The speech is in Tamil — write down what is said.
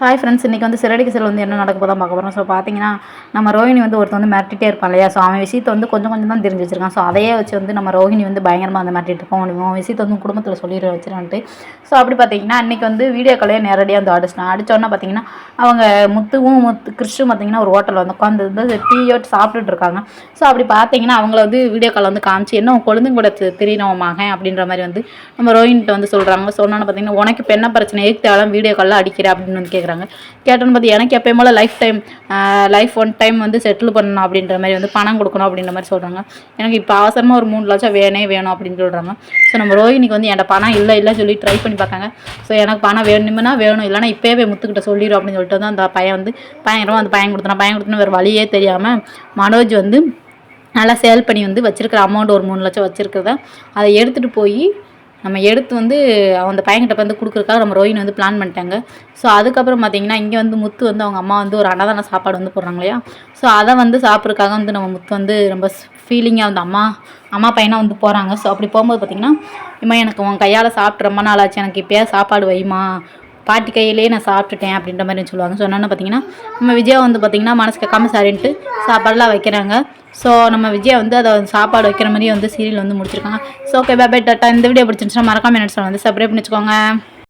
ஹாய் ஃப்ரெண்ட்ஸ், இன்றைக்கி வந்து சிறடிக்கு செல் வந்து என்ன நடக்க போதான் பார்க்க போகிறோம். ஸோ பார்த்தீங்கன்னா நம்ம ரோஹிணி வந்து ஒருத்தர் வந்து மிரட்டிகிட்டே இருப்பான் இல்லையா. ஸோ அவன் விஷயத்தை வந்து கொஞ்சம் கொஞ்சம் தான் தெரிஞ்சு வச்சிருக்கான். ஸோ அதையே வச்சு வந்து நம்ம ரோஹிணி வந்து பயங்கரமாக அந்த மிரட்டிட்டு இருப்போம். அவன் விஷயத்தை வந்து குடும்பத்தில் சொல்லிட வச்சிருவான்ட்டு. ஸோ அப்படி பார்த்தீங்கன்னா அன்றைக்கி வந்து வீடியோ காலையே நேரடியாக வந்து அடித்தோன்னா பார்த்தீங்கன்னா அவங்க கிறிஸ்டும் பார்த்தீங்கன்னா ஒரு ஹோட்டலில் வந்து உட்காந்து வந்து டீயோட்டு சாப்பிட்டுட்டு இருக்காங்க. ஸோ அப்படி பார்த்தீங்கன்னா அவங்கள வந்து வீடியோ காலில் வந்து காமிச்சு என்ன கொழுந்தும் கூட தெரியணும் மகன் அப்படின்ற மாதிரி வந்து நம்ம ரோஹிணிட்ட வந்து சொல்கிறாங்க. சொன்னோன்னு பார்த்தீங்கன்னா உனக்கு இப்போ என்ன பிரச்சனை, எதுக்கு தேவையில்லாம் வீடியோ காலில் அடிக்கிற அப்படின்னு வந்து கேட்டோன்னு பார்த்து எனக்கு எப்பயும் போல் லைஃப் ஒன் டைம் வந்து செட்டில் பண்ணணும் அப்படின்ற மாதிரி வந்து பணம் கொடுக்கணும் அப்படின்ற மாதிரி சொல்கிறாங்க. எனக்கு இப்போ அவசரமாக ஒரு 3 லட்சம் வேணும் அப்படின்னு சொல்கிறாங்க. ஸோ நம்ம ரோஹிணிக்கு வந்து என்கிட்ட பணம் இல்லை சொல்லி ட்ரை பண்ணி பார்த்தாங்க. ஸோ எனக்கு பணம் வேணும்னா வேணும், இல்லைனா இப்போவே முத்துக்கிட்ட சொல்லிடும் அப்படின்னு சொல்லிட்டு வந்து அந்த பையன் வந்து பையன் கொடுத்தோன்னு வேறு வழியே தெரியாமல் மனோஜ் வந்து நல்லா சேல் பண்ணி வந்து வச்சுருக்கிற அமௌண்ட் ஒரு 3 லட்சம் வச்சுருக்கிறத அதை எடுத்துகிட்டு போய் நம்ம எடுத்து வந்து அந்த பையன்கிட்ட வந்து கொடுக்குறக்காக நம்ம ரோஹிணி வந்து பிளான் பண்ணிட்டாங்க. ஸோ அதுக்கப்புறம் பார்த்திங்கன்னா இங்கே வந்து முத்து வந்து அவங்க அம்மா வந்து ஒரு அன்னதான சாப்பாடு வந்து போடுறாங்க இல்லையா. ஸோ அதை வந்து சாப்பிட்றதுக்காக வந்து நம்ம முத்து வந்து ரொம்ப ஃபீலிங்காக வந்து அம்மா பையனாக வந்து போகிறாங்க. ஸோ அப்படி போகும்போது பார்த்திங்கன்னா இம்மா எனக்கு உன் கையால் சாப்பிட்டு ரொம்ப நாள் ஆச்சு, எனக்கு இப்போயே சாப்பாடு வைமா, பாட்டி கையிலேயே நான் சாப்பிட்டுட்டேன் அப்படின்ற மாதிரி சொல்லுவாங்க. ஸோ என்னென்னு பார்த்தீங்கன்னா நம்ம விஜயா வந்து பார்த்திங்கன்னா மனசு கேட்காம சரின்ட்டு சாப்பாடெலாம் வைக்கிறாங்க. ஸோ நம்ம விஜயா வந்து அதை சாப்பாடு வைக்கிற மாதிரி வந்து சீரியல் வந்து முடிச்சிருக்காங்க. So okay, bye tata. இந்த வீடியோ பிடிச்சிருந்துச்சுன்னா மறக்காம என்ன வந்து சப்ஸ்கிரைப் பண்ணி வச்சுக்கோங்க.